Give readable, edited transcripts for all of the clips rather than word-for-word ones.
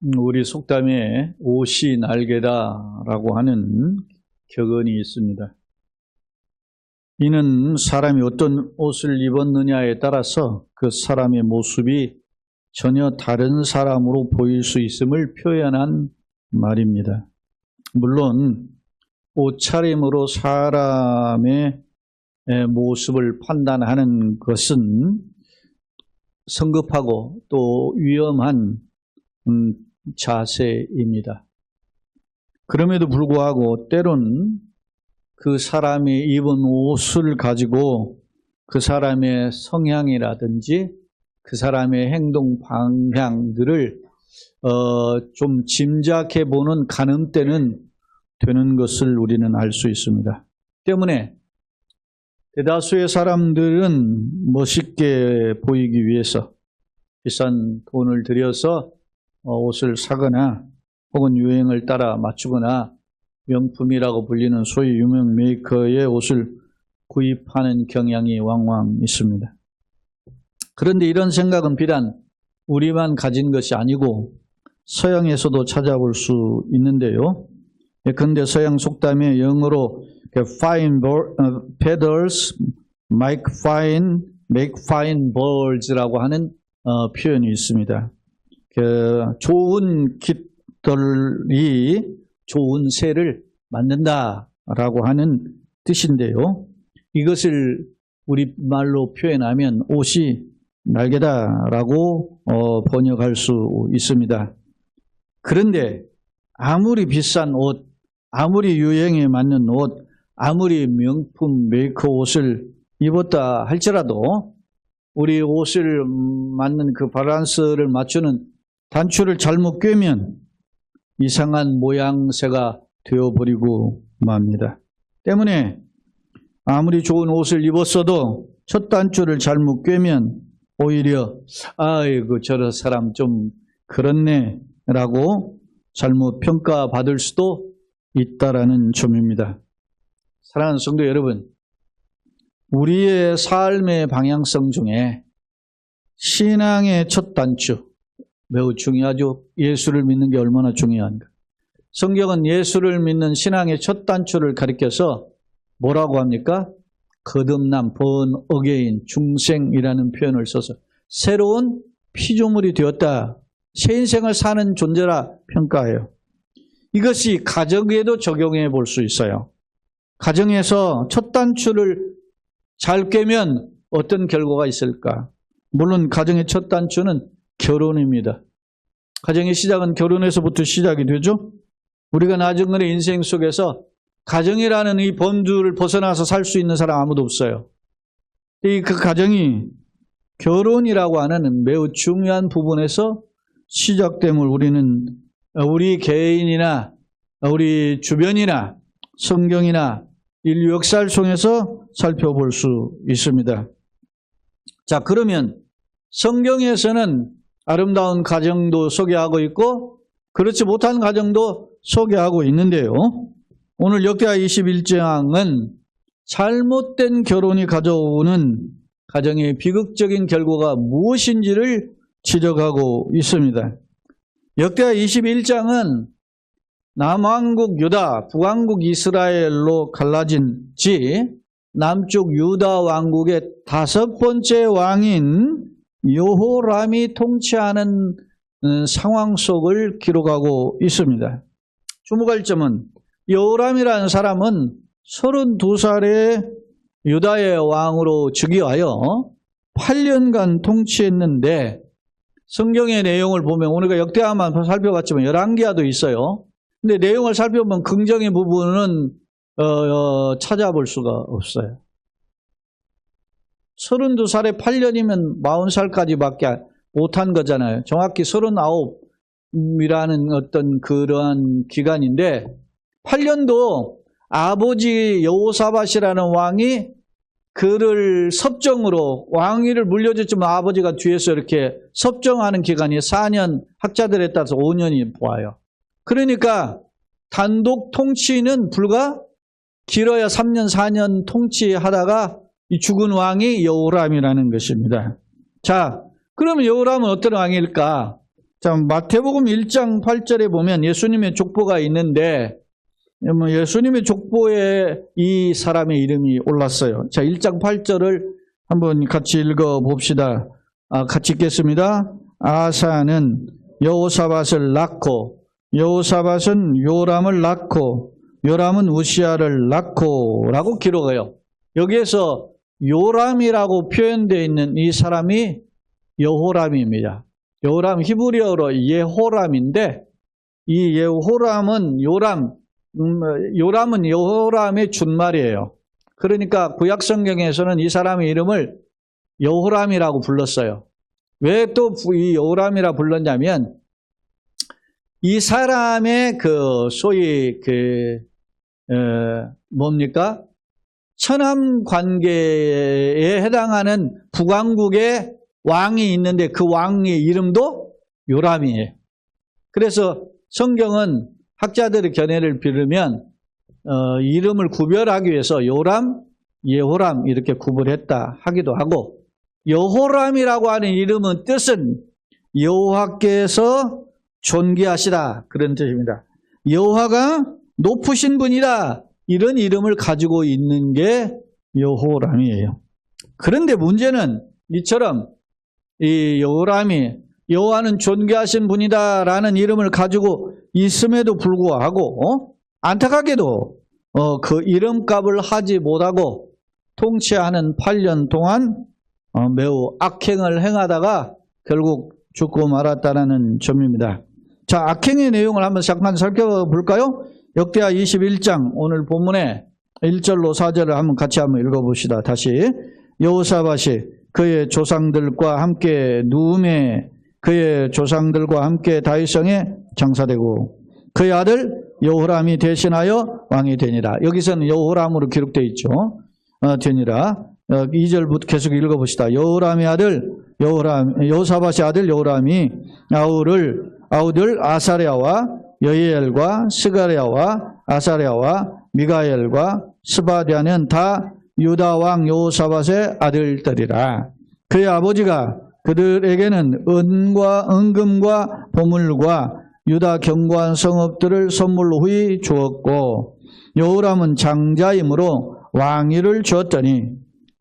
우리 속담에 옷이 날개다라고 하는 격언이 있습니다. 이는 사람이 어떤 옷을 입었느냐에 따라서 그 사람의 모습이 전혀 다른 사람으로 보일 수 있음을 표현한 말입니다. 물론 옷차림으로 사람의 모습을 판단하는 것은 성급하고 또 위험한 자세입니다. 그럼에도 불구하고 때론 그 사람이 입은 옷을 가지고 그 사람의 성향이라든지 그 사람의 행동 방향들을 좀 짐작해 보는 가늠대는 되는 것을 우리는 알 수 있습니다. 때문에 대다수의 사람들은 멋있게 보이기 위해서 비싼 돈을 들여서 옷을 사거나 혹은 유행을 따라 맞추거나 명품이라고 불리는 소위 유명 메이커의 옷을 구입하는 경향이 왕왕 있습니다. 그런데 이런 생각은 비단 우리만 가진 것이 아니고 서양에서도 찾아볼 수 있는데요. 예컨대 서양 속담에 영어로 fine feathers make fine birds라고 하는 표현이 있습니다. 좋은 깃털이 좋은 새를 만든다라고 하는 뜻인데요. 이것을 우리말로 표현하면 옷이 날개다라고 번역할 수 있습니다. 그런데 아무리 비싼 옷, 아무리 유행에 맞는 옷, 아무리 명품 메이커 옷을 입었다 할지라도 우리 옷을 맞는 그 밸런스를 맞추는 단추를 잘못 꿰면 이상한 모양새가 되어버리고 맙니다. 때문에 아무리 좋은 옷을 입었어도 첫 단추를 잘못 꿰면 오히려 아이고 저런 사람 좀 그렇네 라고 잘못 평가받을 수도 있다라는 점입니다. 사랑하는 성도 여러분, 우리의 삶의 방향성 중에 신앙의 첫 단추 매우 중요하죠. 예수를 믿는 게 얼마나 중요한가. 성경은 예수를 믿는 신앙의 첫 단추를 가리켜서 뭐라고 합니까? 거듭남, born again, 중생이라는 표현을 써서 새로운 피조물이 되었다. 새 인생을 사는 존재라 평가해요. 이것이 가정에도 적용해 볼 수 있어요. 가정에서 첫 단추를 잘 꿰면 어떤 결과가 있을까? 물론 가정의 첫 단추는 결혼입니다. 가정의 시작은 결혼에서부터 시작이 되죠. 우리가 나중에 인생 속에서 가정이라는 이 범주를 벗어나서 살 수 있는 사람 아무도 없어요. 그 가정이 결혼이라고 하는 매우 중요한 부분에서 시작됨을 우리는 우리 개인이나 우리 주변이나 성경이나 인류 역사를 통해서 살펴볼 수 있습니다. 자, 그러면 성경에서는 아름다운 가정도 소개하고 있고 그렇지 못한 가정도 소개하고 있는데요. 오늘 역대하 21장은 잘못된 결혼이 가져오는 가정의 비극적인 결과가 무엇인지를 지적하고 있습니다. 역대하 21장은 남왕국 유다, 북왕국 이스라엘로 갈라진 지 남쪽 유다 왕국의 5번째 왕인 여호람이 통치하는 상황 속을 기록하고 있습니다. 주목할 점은 여호람이라는 사람은 32살에 유다의 왕으로 즉위하여 8년간 통치했는데 성경의 내용을 보면 우리가 역대하만 살펴봤지만 열왕기하도 있어요. 근데 내용을 살펴보면 긍정의 부분은 찾아볼 수가 없어요. 32살에 8년이면 40살까지밖에 못한 거잖아요. 정확히 39이라는 어떤 그러한 기간인데 8년도 아버지 여호사밧이라는 왕이 그를 섭정으로 왕위를 물려줬지만 아버지가 뒤에서 이렇게 섭정하는 기간이 4년, 학자들에 따라서 5년이 보아요. 그러니까 단독 통치는 불과 길어야 3년, 4년 통치하다가 이 죽은 왕이 여호람이라는 것입니다. 자, 그러면 여호람은 어떤 왕일까? 자, 마태복음 1장 8절에 보면 예수님의 족보가 있는데 예수님의 족보에 이 사람의 이름이 올랐어요. 자, 1장 8절을 한번 같이 읽어봅시다. 같이 읽겠습니다. 아사는 여호사밧을 낳고 여호사밧은 요람을 낳고 요람은 우시야를 낳고 라고 기록해요. 여기에서 요람이라고 표현되어 있는 이 사람이 여호람입니다. 여호람 히브리어로 예호람인데 이 예호람은 요람은 여호람의 준말이에요. 그러니까 구약 성경에서는 이 사람의 이름을 여호람이라고 불렀어요. 왜 또 이 여호람이라 불렀냐면 이 사람의 소위 뭡니까? 천암 관계에 해당하는 북왕국의 왕이 있는데 그 왕의 이름도 요람이에요. 그래서 성경은 학자들의 견해를 빌으면 이름을 구별하기 위해서 요람, 예호람 이렇게 구분했다 하기도 하고 여호람이라고 하는 이름은 뜻은 여호와께서 존귀하시다 그런 뜻입니다. 여호와가 높으신 분이다 이런 이름을 가지고 있는 게 여호람이에요. 그런데 문제는 이처럼 이 여호람이 여호와는 존귀하신 분이다라는 이름을 가지고 있음에도 불구하고 안타깝게도 그 이름값을 하지 못하고 통치하는 8년 동안 매우 악행을 행하다가 결국 죽고 말았다는 점입니다. 자, 악행의 내용을 한번 잠깐 살펴볼까요? 역대하 21장 오늘 본문에 1절로 4절을 같이 한번 읽어봅시다. 다시 여호사밧이 그의 조상들과 함께 누움에 그의 조상들과 함께 다윗성에 장사되고 그의 아들 여호람이 대신하여 왕이 되니라. 여기서는 여호람으로 기록되어 있죠. 되니라. 2절부터 계속 읽어봅시다. 여호람의 아들 여호사밧의 아들 여호람이 아우들 아사랴와 여이엘과 스가랴와 아사랴와 미가엘과 스바랴는 다 유다 왕 여호사밧의 아들들이라. 그의 아버지가 그들에게는 은금과 보물과 유다 견고한 성읍들을 선물로 후히 주었고 여호람은 장자이므로 왕위를 주었더니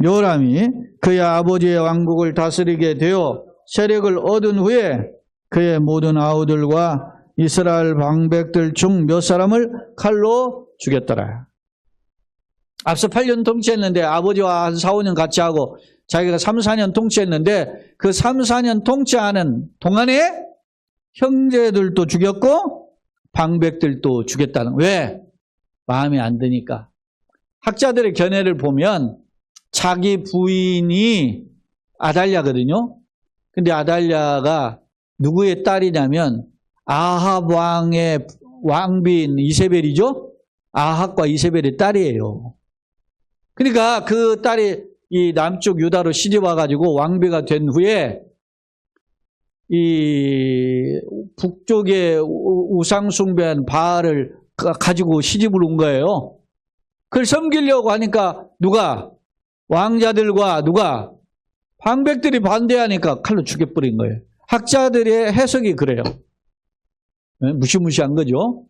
여호람이 그의 아버지의 왕국을 다스리게 되어 세력을 얻은 후에 그의 모든 아우들과 이스라엘 방백들 중 몇 사람을 칼로 죽였더라. 앞서 8년 통치했는데 아버지와 한 4, 5년 같이 하고 자기가 3, 4년 통치했는데 그 3, 4년 통치하는 동안에 형제들도 죽였고 방백들도 죽였다는. 왜? 마음에 안 드니까. 학자들의 견해를 보면 자기 부인이 아달랴거든요. 근데 아달랴가 누구의 딸이냐면 아합 왕의 왕비인 이세벨이죠. 아합과 이세벨의 딸이에요. 그러니까 그 딸이 이 남쪽 유다로 시집 와가지고 왕비가 된 후에 이 북쪽에 우상숭배한 바알을 가지고 시집을 온 거예요. 그걸 섬기려고 하니까 누가? 왕자들과 누가? 방백들이 반대하니까 칼로 죽여버린 거예요. 학자들의 해석이 그래요. 무시무시한 거죠.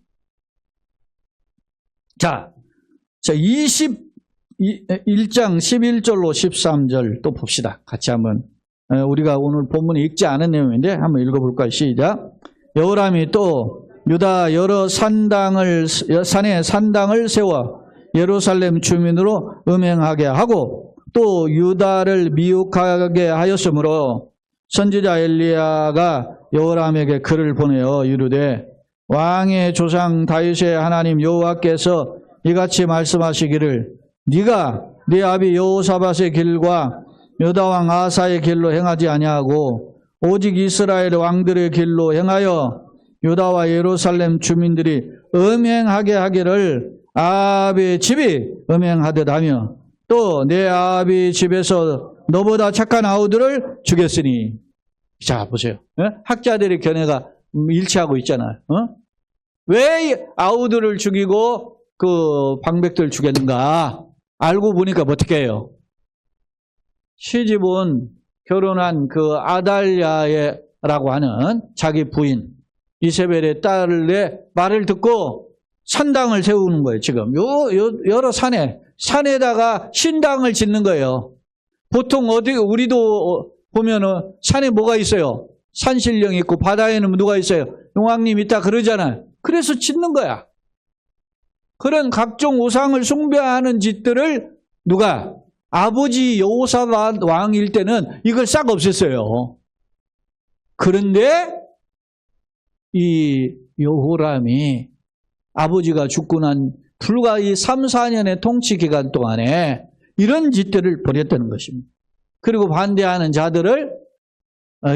자 21장 11절로 13절 또 봅시다. 같이 한번 우리가 오늘 본문에 읽지 않은 내용인데 한번 읽어볼까요? 시작. 여호람이 또 유다 여러 산에 산당을 세워 예루살렘 주민으로 음행하게 하고 또 유다를 미혹하게 하였으므로 선지자 엘리야가 여호람에게 글을 보내어 이르되 왕의 조상 다윗의 하나님 여호와께서 이같이 말씀하시기를 네가 네 아비 여호사밧의 길과 유다 왕 아사의 길로 행하지 아니하고 오직 이스라엘 왕들의 길로 행하여 유다와 예루살렘 주민들이 음행하게 하기를 아합의 집이 음행하듯 하며 또 내 아합의 집에서 너보다 착한 아우들을 죽였으니. 자 보세요. 학자들의 견해가 일치하고 있잖아요. 왜 아우들을 죽이고 그 방백들을 죽였는가? 알고 보니까 어떻게 해요? 시집은 결혼한 그 아달랴의 이세벨이라고 하는 자기 부인 이세벨의 딸의 말을 듣고 산당을 세우는 거예요. 지금 여러 산에다가 신당을 짓는 거예요. 보통 우리도 보면은 산에 뭐가 있어요? 산신령이 있고 바다에는 누가 있어요? 용왕님 있다 그러잖아요. 그래서 짓는 거야. 그런 각종 우상을 숭배하는 짓들을 누가? 아버지 여호사밧 왕일 때는 이걸 싹 없앴어요. 그런데 이 여호람이 아버지가 죽고 난 불과 이 3, 4년의 통치 기간 동안에 이런 짓들을 벌였다는 것입니다. 그리고 반대하는 자들을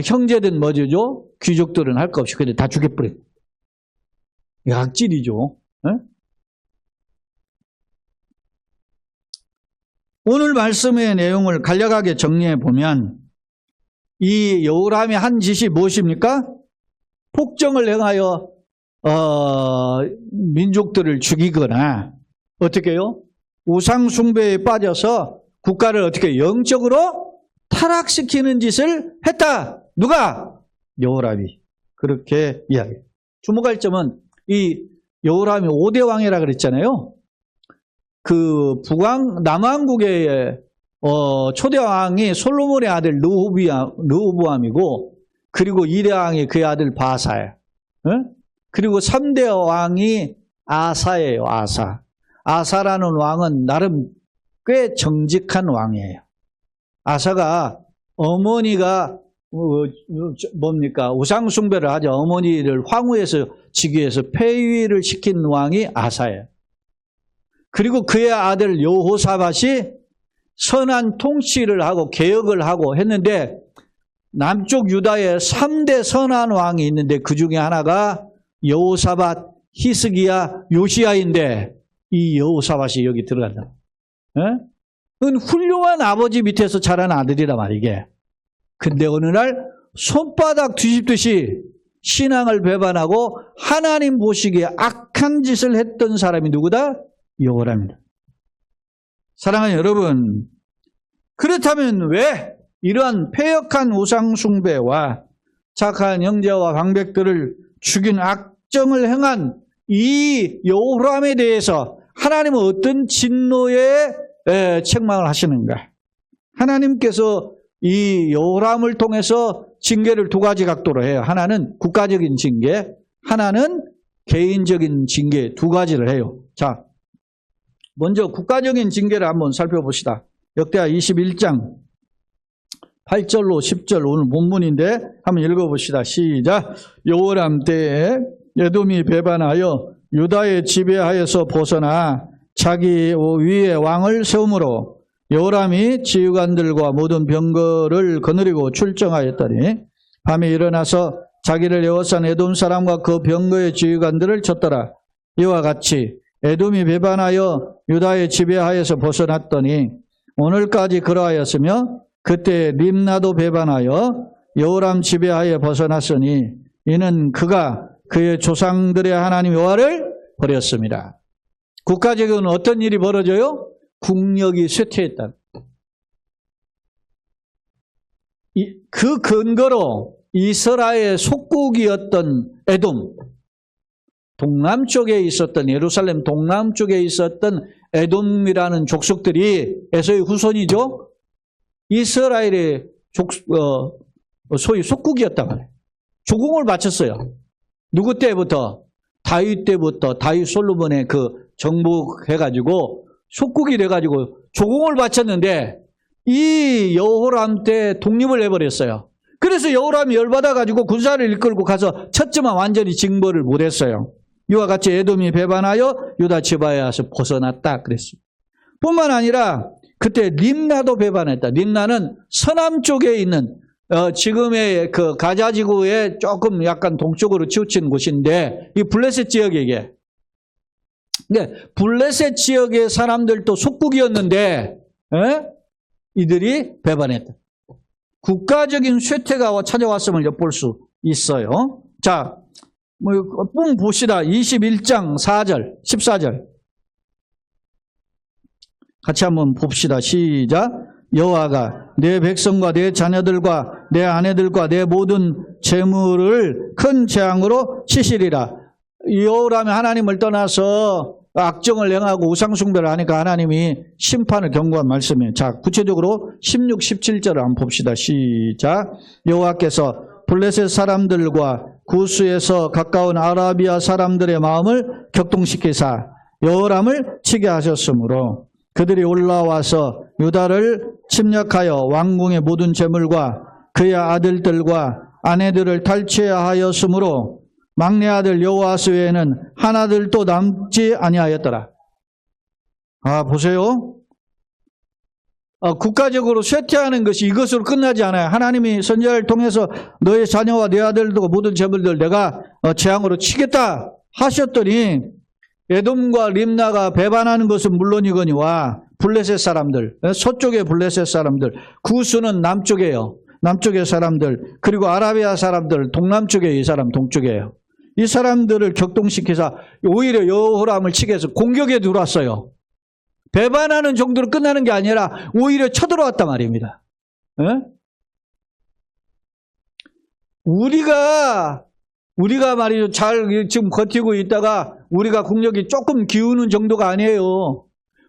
형제든 뭐죠? 귀족들은 할 거 없이 그냥 다 죽여버려요. 악질이죠. 오늘 말씀의 내용을 간략하게 정리해 보면 이 여호람이 한 짓이 무엇입니까? 폭정을 행하여 민족들을 죽이거나 어떻게 해요? 우상 숭배에 빠져서 국가를 어떻게 영적으로 타락시키는 짓을 했다. 누가? 여호람이. 그렇게 이야기해요. 주목할 점은 이 여호람이 5대 왕이라 그랬잖아요. 그 남왕국의 초대 왕이 솔로몬의 아들 르호보암이고, 그리고 2대 왕이 그의 아들 바사예요. 그리고 3대 왕이 아사예요. 아사라는 왕은 나름 꽤 정직한 왕이에요. 아사가 어머니가 뭡니까? 우상숭배를 하죠. 어머니를 황후에서 즉위해서 폐위를 시킨 왕이 아사예요. 그리고 그의 아들 여호사밧이 선한 통치를 하고 개혁을 하고 했는데, 남쪽 유다에 3대 선한 왕이 있는데 그 중에 하나가 여호사밧, 히스기야, 요시야인데 이 여호사밧이 여기 들어간다. 그건 훌륭한 아버지 밑에서 자란 아들이란 말이야, 이게. 근데 어느 날 손바닥 뒤집듯이 신앙을 배반하고 하나님 보시기에 악한 짓을 했던 사람이 누구다? 여호람입니다. 사랑하는 여러분, 그렇다면 왜 이러한 패역한 우상숭배와 착한 형제와 방백들을 죽인 악정을 행한 이 여호람에 대해서 하나님은 어떤 진노의 책망을 하시는가? 하나님께서 이 여호람을 통해서 징계를 두 가지 각도로 해요. 하나는 국가적인 징계, 하나는 개인적인 징계, 두 가지를 해요. 자, 먼저 국가적인 징계를 한번 살펴봅시다. 역대하 21장 8절로 10절 오늘 본문인데 한번 읽어봅시다. 시작. 여호람 때에 에돔이 배반하여 유다의 지배하에서 벗어나 자기 위에 왕을 세우므로 여호람이 지휘관들과 모든 병거를 거느리고 출정하였더니 밤에 일어나서 자기를 에워싼 에돔 사람과 그 병거의 지휘관들을 쳤더라. 이와 같이 에돔이 배반하여 유다의 지배하에서 벗어났더니 오늘까지 그러하였으며, 그때 림나도 배반하여 여호람 지배하에 벗어났으니 이는 그가 그의 조상들의 하나님 여호와를 버렸습니다. 국가적인 어떤 일이 벌어져요? 국력이 쇠퇴했다. 그 근거로 이스라엘의 속국이었던 에돔, 동남쪽에 있었던, 예루살렘 동남쪽에 있었던 에돔이라는 족속들이 에서의 후손이죠. 이스라엘의 소위 속국이었단 말이에요. 조공을 바쳤어요. 누구 때부터? 다윗 때부터, 다윗 솔로몬의 그 정복해가지고 속국이 돼가지고 조공을 바쳤는데 이 여호람 때 독립을 해버렸어요. 그래서 여호람이 열받아가지고 군사를 이끌고 가서 쳤지만 완전히 징벌을 못했어요. 이와 같이 에돔이 배반하여 유다 지파에서 벗어났다 그랬습니다. 뿐만 아니라 그때 림나도 배반했다. 림나는 서남 쪽에 있는 지금의 그 가자 지구의 조금 약간 동쪽으로 치우친 곳인데, 이 블레셋 지역에 근데 블레셋 지역의 사람들도 속국이었는데 이들이 배반했다. 국가적인 쇠퇴가 찾아왔음을 엿볼 수 있어요. 자, 뽕 봅시다. 21장 4절, 14절. 같이 한번 봅시다. 시작. 여호와가 내 백성과 내 자녀들과 내 아내들과 내 모든 재물을 큰 재앙으로 치시리라. 여호람이 하나님을 떠나서 악정을 행하고 우상숭배를 하니까 하나님이 심판을 경고한 말씀이에요. 자, 구체적으로 16, 17절을 한번 봅시다. 시작. 여호와께서 블레셋 사람들과 구스에서 가까운 아라비아 사람들의 마음을 격동시키사 여호람을 치게 하셨으므로 그들이 올라와서 유다를 침략하여 왕궁의 모든 재물과 그의 아들들과 아내들을 탈취하였으므로 막내 아들 여호아스 외에는 하나들도 남지 아니하였더라. 아, 보세요. 국가적으로 쇠퇴하는 것이 이것으로 끝나지 않아요. 하나님이 선지자를 통해서 너의 자녀와 내 아들들과 모든 재물들 내가 재앙으로 치겠다 하셨더니 에돔과 림나가 배반하는 것은 물론이거니와 블레셋 사람들, 서쪽의 블레셋 사람들, 구스는 남쪽이에요. 남쪽의 사람들, 그리고 아라비아 사람들, 동남쪽에 이 사람 동쪽이에요. 이 사람들을 격동시켜서 오히려 여호람을 치게 해서 공격에 들어왔어요. 배반하는 정도로 끝나는 게 아니라 오히려 쳐들어왔단 말입니다. 에? 우리가 말이죠. 잘 지금 버티고 있다가 우리가 국력이 조금 기우는 정도가 아니에요.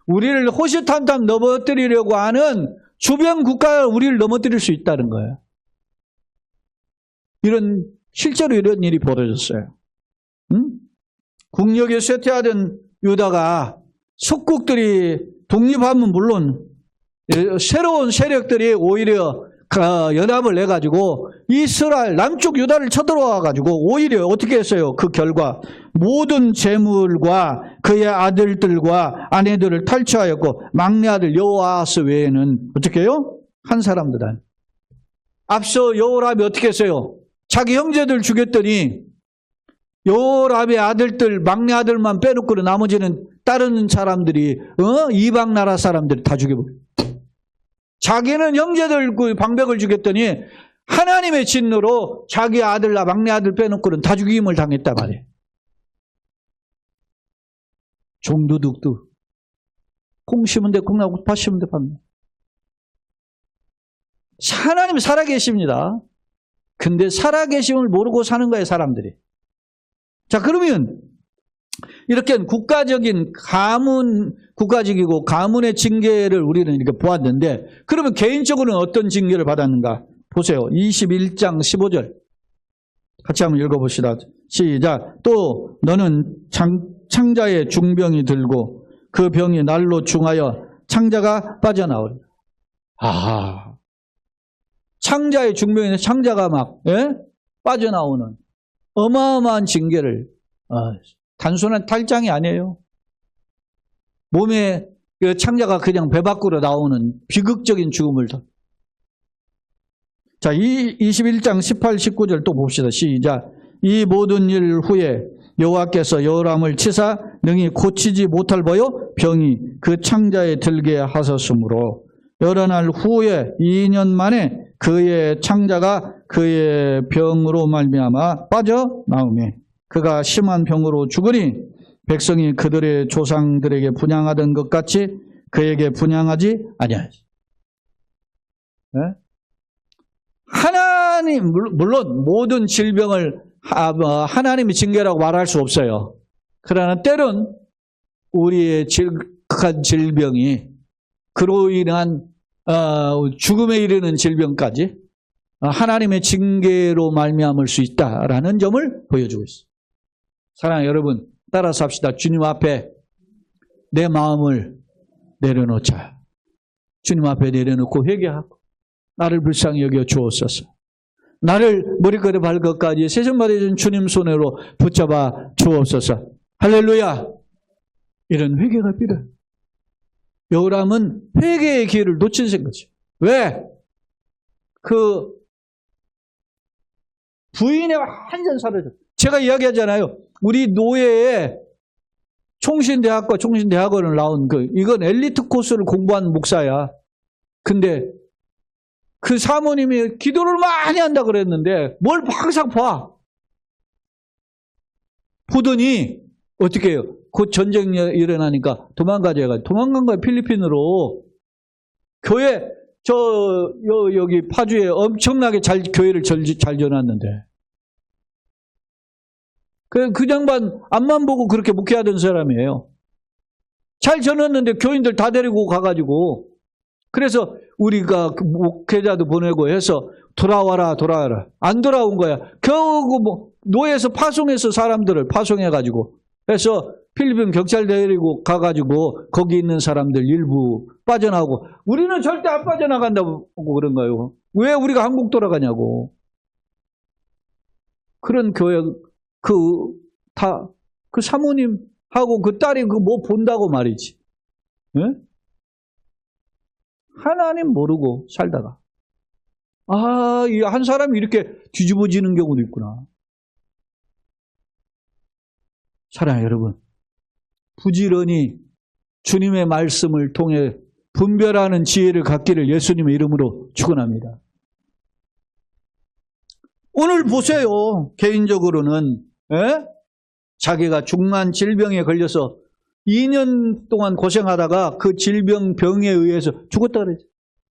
우리를 호시탐탐 넘어뜨리려고 하는 주변 국가가 우리를 넘어뜨릴 수 있다는 거예요. 실제로 이런 일이 벌어졌어요. 국력이 쇠퇴하던 유다가 속국들이 독립하면 물론 새로운 세력들이 오히려 연합을 해가지고 이스라엘 남쪽 유다를 쳐들어와가지고 오히려 어떻게 했어요? 그 결과 모든 재물과 그의 아들들과 아내들을 탈취하였고 막내 아들 여호아스 외에는 어떻게 해요? 한 사람도 안. 앞서 여호람이 어떻게 했어요? 자기 형제들 죽였더니 여호람의 아들들 막내 아들만 빼놓고 나머지는 다른 사람들이 이방 나라 사람들이 다 죽여버려요. 자기는 형제들 그 방백을 죽였더니 하나님의 진노로 자기 아들과 막내 아들 빼놓고는 다 죽임을 당했단 말이에요. 종도둑도 콩 심은 데 콩 나고 팥 심은 데 팥 나고. 하나님이 살아계십니다. 근데 살아계심을 모르고 사는 거예요, 사람들이. 자, 그러면 이렇게 국가적이고 가문의 징계를 우리는 이렇게 보았는데, 그러면 개인적으로는 어떤 징계를 받았는가? 보세요. 21장 15절. 같이 한번 읽어봅시다. 시작. 또 너는 창자의 중병이 들고 그 병이 날로 중하여 창자가 빠져나오리라. 아하. 창자의 중병인데 창자가 막 빠져나오는 어마어마한 징계를 단순한 탈장이 아니에요. 몸에 그 창자가 그냥 배 밖으로 나오는 비극적인 죽음을. 자, 21장 18, 19절 또 봅시다. 시작. 이 모든 일 후에 여호와께서 여호람을 치사 능히 고치지 못할 버요 병이 그 창자에 들게 하셨으므로 여러 날 후에 2년 만에 그의 창자가 그의 병으로 말미암아 빠져나오매 그가 심한 병으로 죽으니 백성이 그들의 조상들에게 분향하던 것 같이 그에게 분향하지 아니하지. 하나님, 물론 모든 질병을 하나님의 징계라고 말할 수 없어요. 그러나 때론 우리의 극한 질병이 그로 인한 죽음에 이르는 질병까지 하나님의 징계로 말미암을 수 있다라는 점을 보여주고 있습니다. 사랑하는 여러분, 따라서 합시다. 주님 앞에 내 마음을 내려놓자. 주님 앞에 내려놓고 회개하고 나를 불쌍히 여겨 주옵소서. 나를 머리끝에 발끝까지 세상받아준 주님 손으로 붙잡아 주옵소서. 할렐루야. 이런 회개가 필요해요. 여호람은 회개의 기회를 놓친 거죠. 왜? 그 부인의 완전 사라졌어요. 제가 이야기하잖아요. 우리 노예에 총신대학과 총신대학원을 나온 이건 엘리트 코스를 공부한 목사야. 근데 그 사모님이 기도를 많이 한다 그랬는데 뭘 항상 보더니 어떻게 해요? 곧 전쟁이 일어나니까 도망가자 해가지고 도망간 거예요. 필리핀으로. 교회 여기 파주에 엄청나게 교회를 잘 지어놨는데. 그 양반 앞만 보고 그렇게 목회하던 사람이에요. 잘 지어놨는데 교인들 다 데리고 가가지고, 그래서 우리가 그 목회자도 보내고 해서 돌아와라. 안 돌아온 거야. 겨우 노예에서 파송해서 사람들을 파송해가지고 해서 필리핀 경찰 데리고 가가지고 거기 있는 사람들 일부 빠져나오고, 우리는 절대 안 빠져나간다고 그런 거예요. 왜 우리가 한국 돌아가냐고. 그런 교회, 그 사모님하고 그 딸이 뭐 본다고 말이지. 예? 하나님 모르고 살다가, 한 사람이 이렇게 뒤집어지는 경우도 있구나. 사랑하는 여러분, 부지런히 주님의 말씀을 통해 분별하는 지혜를 갖기를 예수님의 이름으로 축원합니다. 오늘 보세요. 개인적으로는 자기가 중한 질병에 걸려서 2년 동안 고생하다가 그 질병에 의해서 죽었다 그러죠.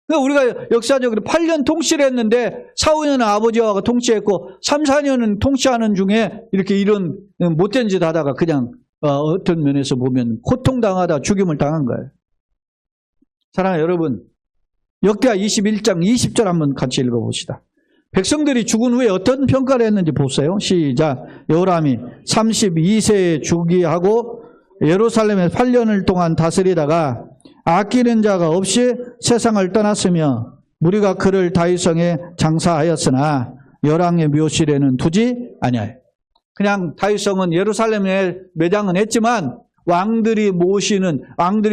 그러니까 우리가 역사적으로 8년 통치를 했는데 4, 5년은 아버지와 통치했고 3, 4년은 통치하는 중에 이렇게 이런 못된 짓 하다가 그냥 어떤 면에서 보면 고통당하다 죽임을 당한 거예요. 사랑하는 여러분, 역대하 21장 20절 한번 같이 읽어봅시다. 백성들이 죽은 후에 어떤 평가를 했는지 보세요. 시작. 여호람이 32세에 즉위하고 예루살렘에 8년을 동안 다스리다가 아끼는 자가 없이 세상을 떠났으며 무리가 그를 다윗성에 장사하였으나 열왕의 묘실에는 두지 아니하여. 그냥 다윗성은 예루살렘에 매장은 했지만 왕들이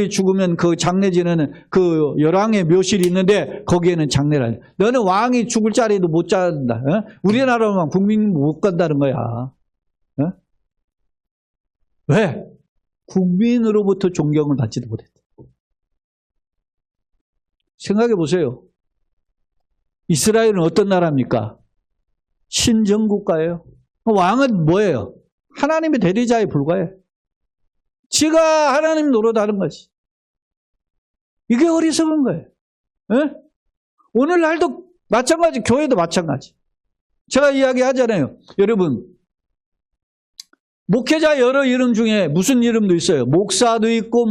죽으면 그 장례 지내는 그 열왕의 묘실이 있는데 거기에는 장례를 하냐. 너는 왕이 죽을 자리도 못 잔다. 우리나라만 국민 못 간다는 거야. 왜? 국민으로부터 존경을 받지도 못했다. 생각해 보세요. 이스라엘은 어떤 나라입니까? 신정국가예요. 왕은 뭐예요? 하나님의 대리자에 불과해. 지가 하나님 노릇하는 것이. 이게 어리석은 거예요. 오늘날도 마찬가지, 교회도 마찬가지. 제가 이야기하잖아요. 여러분, 목회자 여러 이름 중에 무슨 이름도 있어요. 목사도 있고,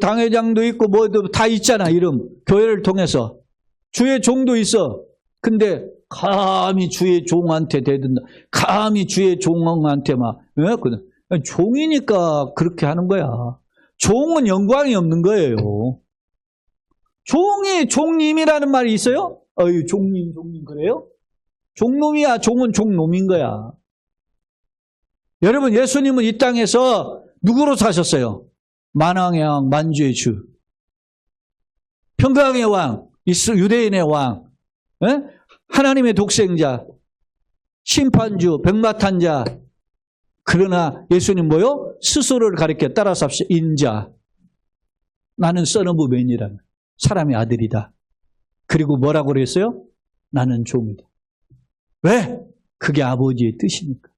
당회장도 있고, 다 있잖아, 이름. 교회를 통해서. 주의 종도 있어. 근데, 감히 주의 종한테 대든다. 감히 주의 종한테 종이니까 그렇게 하는 거야. 종은 영광이 없는 거예요. 종님이라는 말이 있어요? 종님, 그래요? 종놈이야, 종은 종놈인 거야. 여러분, 예수님은 이 땅에서 누구로 사셨어요? 만왕의 왕, 만주의 주. 평강의 왕, 유대인의 왕, 하나님의 독생자, 심판주, 백마탄자. 그러나 예수님 뭐요? 스스로를 가리켜 따라삽시다. 인자. 나는 썬오브맨이라는 사람의 아들이다. 그리고 뭐라고 그랬어요? 나는 종이다. 왜? 그게 아버지의 뜻이니까.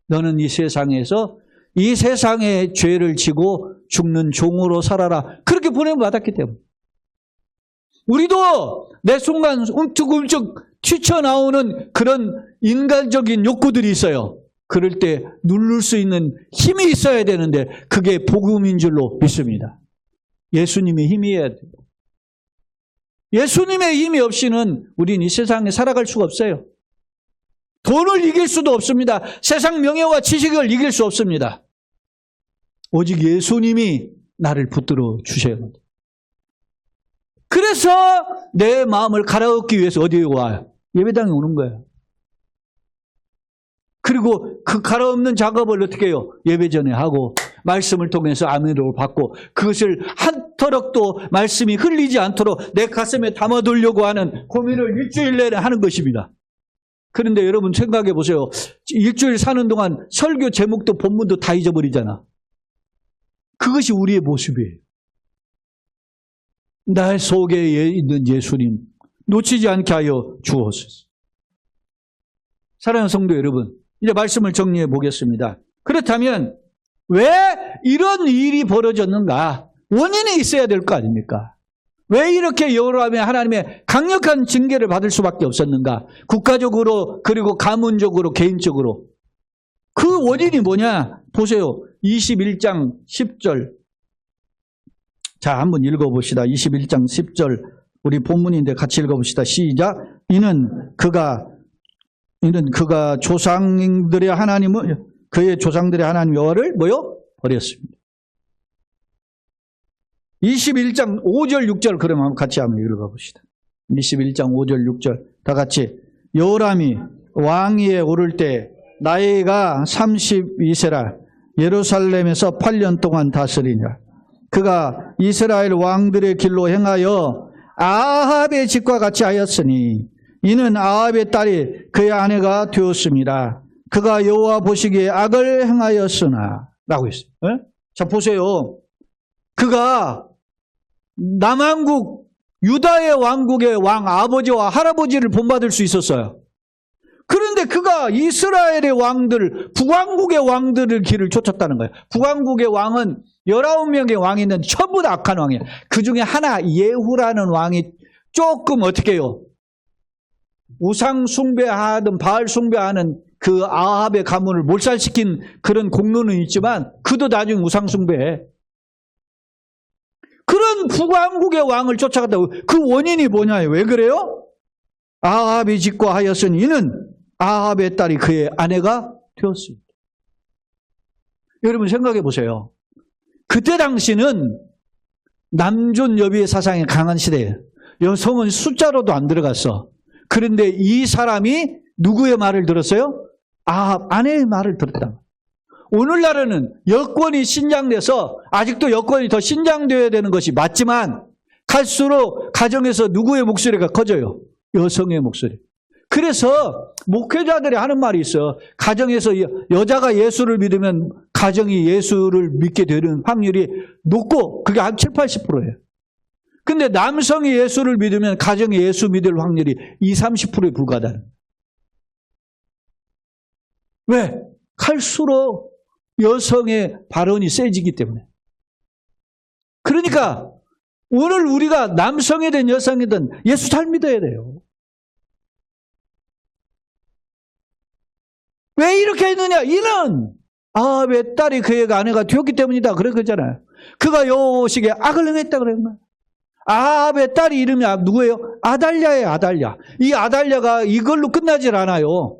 너는 이 세상에서 이 세상의 죄를 지고 죽는 종으로 살아라. 그렇게 보냄을 받았기 때문에. 우리도 내 순간 움쩍움쩍 튀쳐나오는 그런 인간적인 욕구들이 있어요. 그럴 때 누를 수 있는 힘이 있어야 되는데 그게 복음인 줄로 믿습니다. 예수님의 힘이어야 돼요. 예수님의 힘이 없이는 우린 이 세상에 살아갈 수가 없어요. 돈을 이길 수도 없습니다. 세상 명예와 지식을 이길 수 없습니다. 오직 예수님이 나를 붙들어 주셔야 합니다. 그래서 내 마음을 갈아엎기 위해서 어디에 와요? 예배당에 오는 거예요. 그리고 그 갈아엎는 작업을 어떻게 해요? 예배 전에 하고 말씀을 통해서 아멘으로 받고 그것을 한 터럭도 말씀이 흘리지 않도록 내 가슴에 담아두려고 하는 고민을 일주일 내내 하는 것입니다. 그런데 여러분 생각해 보세요. 일주일 사는 동안 설교 제목도 본문도 다 잊어버리잖아. 그것이 우리의 모습이에요. 나 속에 있는 예수님 놓치지 않게 하여 주옵소서. 사랑하는 성도 여러분, 이제 말씀을 정리해 보겠습니다. 그렇다면 왜 이런 일이 벌어졌는가? 원인이 있어야 될 거 아닙니까? 왜 이렇게 여호람이 하나님의 강력한 징계를 받을 수밖에 없었는가? 국가적으로 그리고 가문적으로 개인적으로. 그 원인이 뭐냐? 보세요. 21장 10절. 자, 한번 읽어봅시다. 21장 10절. 우리 본문인데 같이 읽어봅시다. 시작. 이는 그가 조상들의 하나님을, 그의 조상들의 하나님 여호와를 뭐요? 버렸습니다. 21장 5절 6절 그러면 같이 한번 읽어봅시다. 21장 5절 6절 다 같이. 여호람이 왕위에 오를 때 나이가 32세라 예루살렘에서 8년 동안 다스리니라. 그가 이스라엘 왕들의 길로 행하여 아합의 집과 같이 하였으니 이는 아합의 딸이 그의 아내가 되었습니다. 그가 여호와 보시기에 악을 행하였으나 라고 했어요. 네? 자, 보세요. 그가 남왕국 유다의 왕국의 왕 아버지와 할아버지를 본받을 수 있었어요. 그런데 그가 이스라엘의 왕들, 북왕국의 왕들을 길을 쫓았다는 거예요. 북왕국의 왕은 19명의 왕이 있는데 전부 다 악한 왕이에요. 그 중에 하나 예후라는 왕이 조금 어떻게 해요? 우상 숭배하든 바알 숭배하는 그 아합의 가문을 몰살시킨 그런 공로는 있지만 그도 나중에 우상 숭배해. 그런 북왕국의 왕을 쫓아갔다고. 그 원인이 뭐냐? 왜 그래요? 아합이 짓고 하였으니 이는 아합의 딸이 그의 아내가 되었습니다. 여러분 생각해 보세요. 그때 당시는 남존 여비의 사상이 강한 시대예요. 여성은 숫자로도 안 들어갔어. 그런데 이 사람이 누구의 말을 들었어요? 아합 아내의 말을 들었다. 오늘날에는 여권이 신장돼서 아직도 여권이 더 신장되어야 되는 것이 맞지만 갈수록 가정에서 누구의 목소리가 커져요? 여성의 목소리. 그래서 목회자들이 하는 말이 있어. 가정에서 여자가 예수를 믿으면 가정이 예수를 믿게 되는 확률이 높고 그게 한 7, 80%예요. 근데 남성이 예수를 믿으면 가정이 예수 믿을 확률이 20, 30%에 불과하다는. 왜? 갈수록 여성의 발언이 세지기 때문에. 그러니까 오늘 우리가 남성이든 여성이든 예수 잘 믿어야 돼요. 왜 이렇게 했느냐? 이는 아합의 딸이 그의 아내가 되었기 때문이다. 그랬잖아요. 그가 여호와 보시기에 악을 행했다 그랬나? 아합의 딸이 이름이 누구예요? 아달랴예요. 아달랴. 이 아달랴가 이걸로 끝나질 않아요.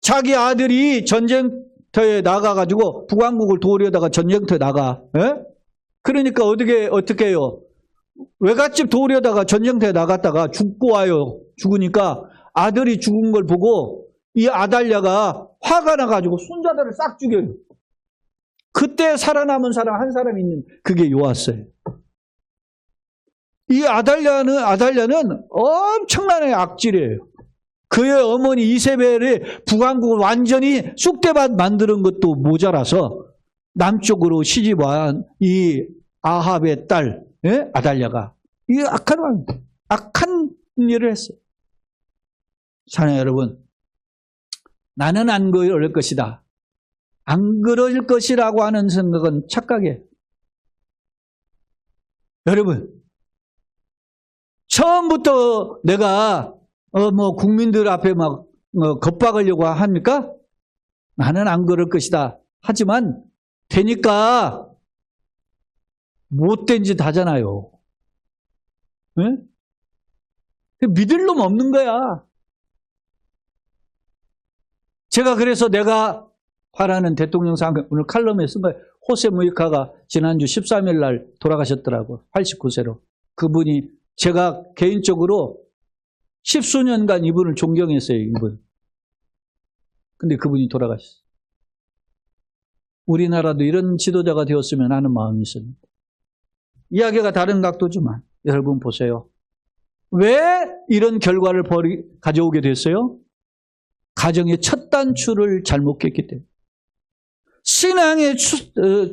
자기 아들이 전쟁터에 나가가지고 북왕국을 도우려다가 전쟁터에 나가. 에? 그러니까 어떻게 해요? 외갓집 도우려다가 전쟁터에 나갔다가 죽고 와요. 죽으니까 아들이 죽은 걸 보고 이 아달랴가 화가 나가지고 손자들을 싹 죽여요. 그때 살아남은 사람 한 사람 있는 그게 요아스예요. 이 아달랴는 엄청난 악질이에요. 그의 어머니 이세벨의 북왕국을 완전히 쑥대밭 만드는 것도 모자라서 남쪽으로 시집한 이 아합의 딸 아달랴가 이 악한 일을 했어요. 사랑하는 여러분, 나는 안 그럴 것이다. 안 그럴 것이라고 하는 생각은 착각이에요. 여러분, 처음부터 내가 국민들 앞에 막 겁박으려고 합니까? 나는 안 그럴 것이다. 하지만 되니까 못된 짓 하잖아요. 네? 믿을 놈 없는 거야. 제가 그래서 내가 바라는 대통령상 오늘 칼럼에 쓴 거예요. 호세 무이카가 지난주 13일 날 돌아가셨더라고. 89세로. 그분이 제가 개인적으로 10수년간 이분을 존경했어요. 이분. 근데 그분이 돌아가셨어요. 우리나라도 이런 지도자가 되었으면 하는 마음이 있습니다. 이야기가 다른 각도지만 여러분 보세요. 왜 이런 결과를 가져오게 됐어요? 가정의 첫 단추를 잘못 깼기 때문에. 신앙의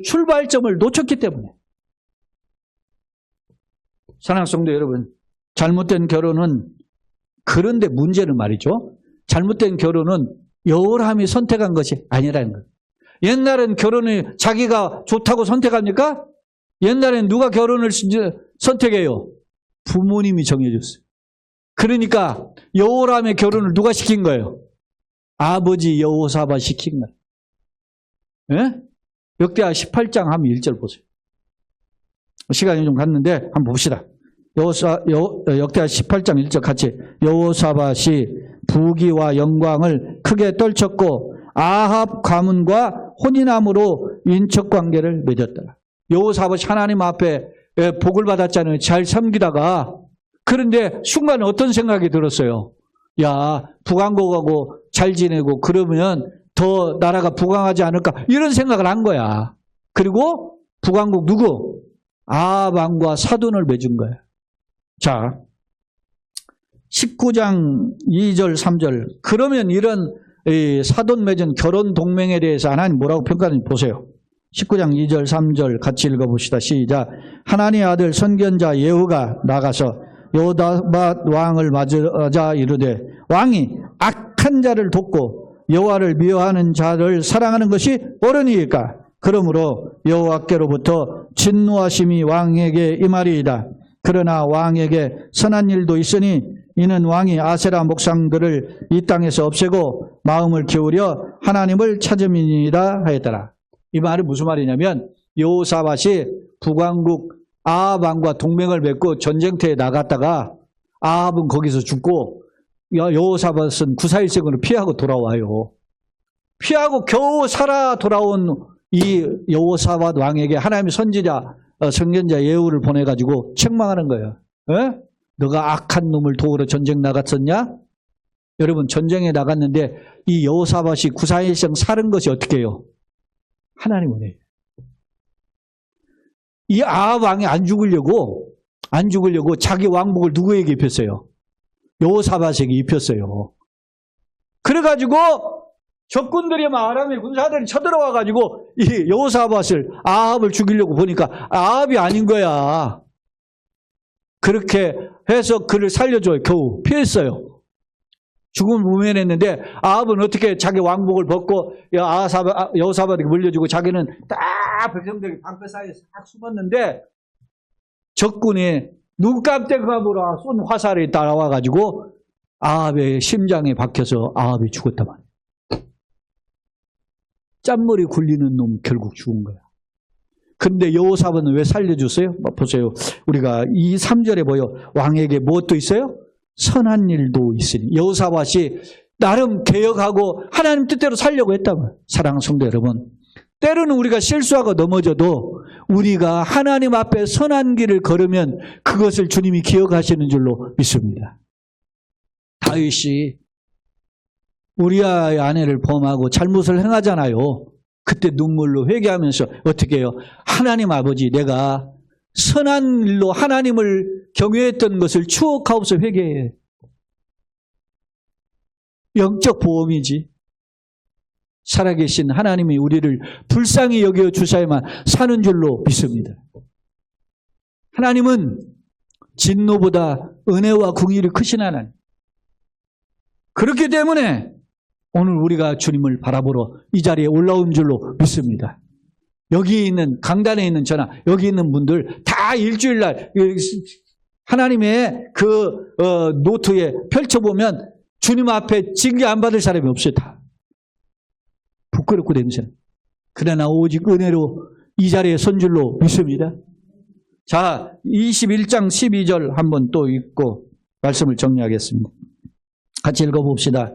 출발점을 놓쳤기 때문에. 사랑하는 성도 여러분, 잘못된 결혼은, 그런데 문제는 말이죠. 잘못된 결혼은 여호람이 선택한 것이 아니라는 거예요. 옛날엔 결혼을 자기가 좋다고 선택합니까? 옛날엔 누가 결혼을 선택해요? 부모님이 정해줬어요. 그러니까 여호람의 결혼을 누가 시킨 거예요? 아버지 여호사밧 시킨 거예요. 예? 역대하 18장 하면 1절 보세요. 시간이 좀 갔는데 한번 봅시다. 역대하 18장 1절 같이. 여호사밧이 부귀와 영광을 크게 떨쳤고 아합 가문과 혼인함으로 인척관계를 맺었더라. 여호사밧이 하나님 앞에 복을 받았잖아요. 잘 섬기다가. 그런데 순간에 어떤 생각이 들었어요? 야, 북왕국하고 잘 지내고 그러면 더 나라가 부강하지 않을까? 이런 생각을 한 거야. 그리고 북왕국 누구? 아합 왕과 사돈을 맺은 거예요. 자, 19장 2절 3절. 그러면 이런 사돈 맺은 결혼 동맹에 대해서 하나님 뭐라고 평가하는지 보세요. 19장 2절 3절 같이 읽어봅시다. 시작. 하나님의 아들 선견자 예후가 나가서 여호사밧 왕을 맞으자 이르되 왕이 악한 자를 돕고 여호와를 미워하는 자를 사랑하는 것이 옳으니까. 그러므로 여호와께로부터 진노하심이 왕에게 임하리이다. 그러나 왕에게 선한 일도 있으니 이는 왕이 아세라 목상들을 이 땅에서 없애고 마음을 기울여 하나님을 찾음이니이다 하였더라. 이 말은 무슨 말이냐면 여호사밧이 북왕국 아합 왕과 동맹을 맺고 전쟁터에 나갔다가 아합은 거기서 죽고 여호사밧은 구사일생으로 피하고 돌아와요. 피하고 겨우 살아 돌아온 이 여호사밧 왕에게 하나님의 선견자 예후를 보내가지고 책망하는 거예요. 에? 너가 악한 놈을 도우러 전쟁 나갔었냐? 여러분 전쟁에 나갔는데 이 여호사밧이 구사일생 살은 것이 어떻게 해요? 하나님 은혜예요. 이 아합 왕이 안 죽으려고 자기 왕복을 누구에게 입혔어요? 여호사밧에게 입혔어요. 그래가지고 적군들이 막 아람의 군사들이 쳐들어와가지고 이 여호사밧을 아합을 죽이려고 보니까 아합이 아닌 거야. 그렇게 해서 그를 살려줘요. 겨우 피했어요. 죽음을 무면했는데 아합은 어떻게 자기 왕복을 벗고 여호사밧에게 물려주고 자기는 딱 백성들이 방패 사이에 싹 숨었는데 적군이 눈 깜짝함으로 쏜 화살이 따라와가지고 아합의 심장에 박혀서 아합이 죽었단 말이에요. 짠머리 굴리는 놈 결국 죽은 거야. 근데 여호사밧은 왜 살려줬어요? 보세요. 우리가 이 3절에 보여. 왕에게 무엇도 있어요? 선한 일도 있으니. 여호사밧이 나름 개혁하고 하나님 뜻대로 살려고 했다고요. 사랑하는 성도 여러분, 때로는 우리가 실수하고 넘어져도 우리가 하나님 앞에 선한 길을 걸으면 그것을 주님이 기억하시는 줄로 믿습니다. 다윗이 우리아의 아내를 범하고 잘못을 행하잖아요. 그때 눈물로 회개하면서 어떻게 해요? 하나님 아버지, 내가 선한 일로 하나님을 경외했던 것을 추억하고서 회개해. 영적 보험이지. 살아계신 하나님이 우리를 불쌍히 여겨 주셔야만 사는 줄로 믿습니다. 하나님은 진노보다 은혜와 긍휼이 크신 하나님. 그렇기 때문에 오늘 우리가 주님을 바라보러 이 자리에 올라온 줄로 믿습니다. 여기 있는 강단에 있는 저나 여기 있는 분들 다 일주일날 하나님의 그 노트에 펼쳐보면 주님 앞에 징계 안 받을 사람이 없어요. 다 부끄럽고 냄새. 그러나 오직 은혜로 이 자리에 선 줄로 믿습니다. 자, 21장 12절 한번 또 읽고 말씀을 정리하겠습니다. 같이 읽어봅시다.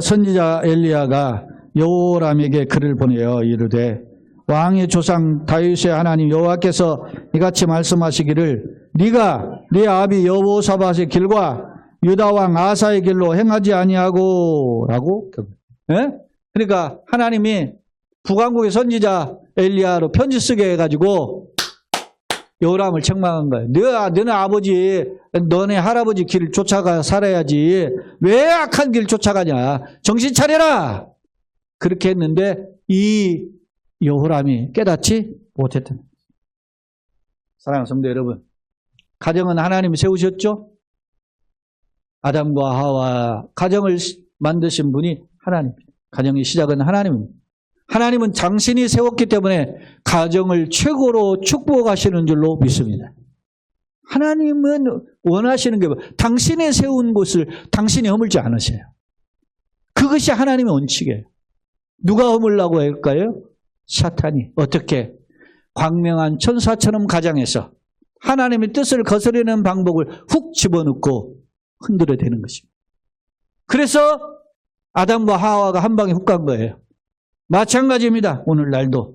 선지자 엘리야가 여호람에게 글을 보내어 이르되 왕의 조상 다윗의 하나님 여호와께서 이같이 말씀하시기를 네가 네 아비 여호사밧의 길과 유다 왕 아사의 길로 행하지 아니하고 라고. 그러니까 하나님이 북왕국의 선지자 엘리야로 편지 쓰게 해가지고 여호람을 책망한 거예요. 너네 아버지, 너네 할아버지 길을 쫓아가 살아야지 왜 악한 길 쫓아가냐. 정신 차려라. 그렇게 했는데 이 여호람이 깨닫지 못했던. 사랑하는 성도 여러분, 가정은 하나님이 세우셨죠? 아담과 하와 가정을 만드신 분이 하나님입니다. 가정의 시작은 하나님입니다. 하나님은 당신이 세웠기 때문에 가정을 최고로 축복하시는 줄로 믿습니다. 하나님은 원하시는 게 당신의 세운 곳을 당신이 허물지 않으세요. 그것이 하나님의 원칙이에요. 누가 허물라고 할까요? 사탄이. 어떻게? 광명한 천사처럼 가장해서 하나님의 뜻을 거스르는 방법을 훅 집어넣고 흔들어대는 것입니다. 그래서 아담과 하와가 한 방에 훅 간 거예요. 마찬가지입니다. 오늘날도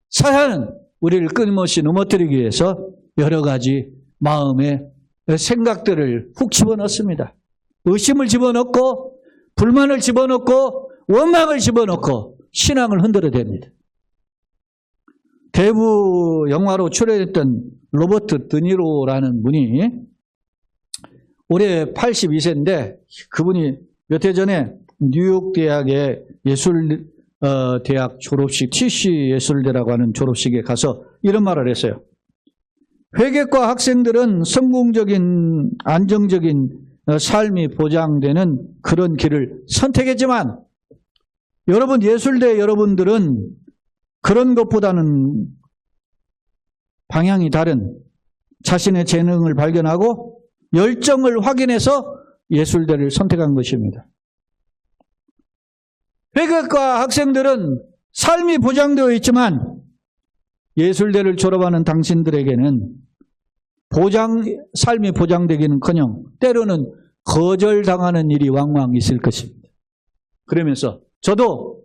사탄은 우리를 끊임없이 넘어뜨리기 위해서 여러 가지 마음의 생각들을 훅 집어넣습니다. 의심을 집어넣고 불만을 집어넣고 원망을 집어넣고 신앙을 흔들어댑니다. 대부 영화로 출연했던 로버트 드니로라는 분이 올해 82세인데 그분이 몇 해 전에 뉴욕 대학의 예술대학 졸업식, TC 예술대라고 하는 졸업식에 가서 이런 말을 했어요. 회계과 학생들은 성공적인 안정적인 삶이 보장되는 그런 길을 선택했지만 여러분 예술대 여러분들은 그런 것보다는 방향이 다른 자신의 재능을 발견하고 열정을 확인해서 예술대를 선택한 것입니다. 회계과 학생들은 삶이 보장되어 있지만 예술대를 졸업하는 당신들에게는 삶이 보장되기는커녕 때로는 거절당하는 일이 왕왕 있을 것입니다. 그러면서 저도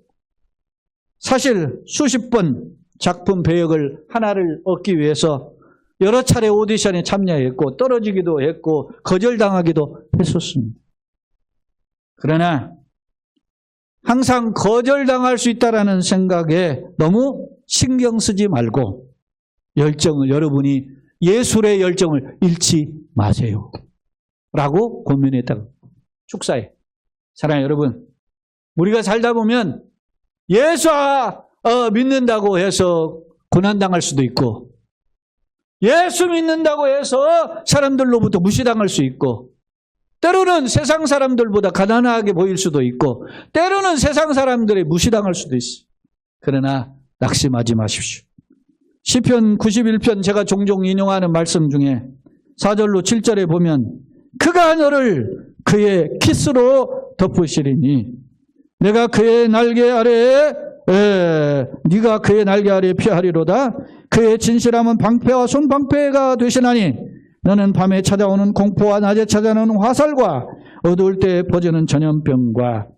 사실 수십 번 작품 배역을 하나를 얻기 위해서 여러 차례 오디션에 참여했고 떨어지기도 했고 거절당하기도 했었습니다. 그러나 항상 거절당할 수 있다는 생각에 너무 신경 쓰지 말고 여러분이 예술의 열정을 잃지 마세요. 라고 권면했다고. 축사해. 사랑하는 여러분, 우리가 살다 보면 예수 믿는다고 해서 고난당할 수도 있고 예수 믿는다고 해서 사람들로부터 무시당할 수 있고 때로는 세상 사람들보다 가난하게 보일 수도 있고 때로는 세상 사람들에 무시당할 수도 있어요. 그러나 낙심하지 마십시오. 시편 91편 제가 종종 인용하는 말씀 중에 4절로 7절에 보면 그가 너를 그의 키스로 덮으시리니 내가 그의 날개 아래에 네가 그의 날개 아래에 피하리로다. 그의 진실함은 방패와 손방패가 되시나니 너는 밤에 찾아오는 공포와 낮에 찾아오는 화살과 어두울 때 퍼지는 전염병과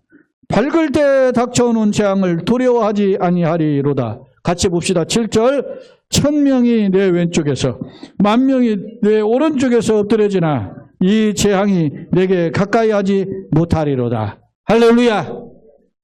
밝을 때 닥쳐오는 재앙을 두려워하지 아니하리로다. 같이 봅시다. 7절 1000명이 내 왼쪽에서 10,000명이 내 오른쪽에서 엎드려지나 이 재앙이 내게 가까이 하지 못하리로다. 할렐루야.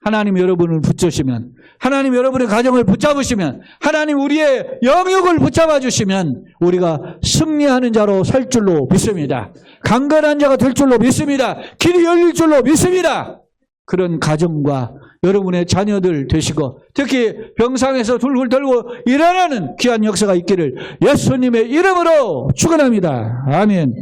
하나님 여러분을 붙드시면 하나님 여러분의 가정을 붙잡으시면 하나님 우리의 영역을 붙잡아 주시면 우리가 승리하는 자로 살 줄로 믿습니다. 강건한 자가 될 줄로 믿습니다. 길이 열릴 줄로 믿습니다. 그런 가정과 여러분의 자녀들 되시고 특히 병상에서 둘둘 떨고 일어나는 귀한 역사가 있기를 예수님의 이름으로 축원합니다. 아멘.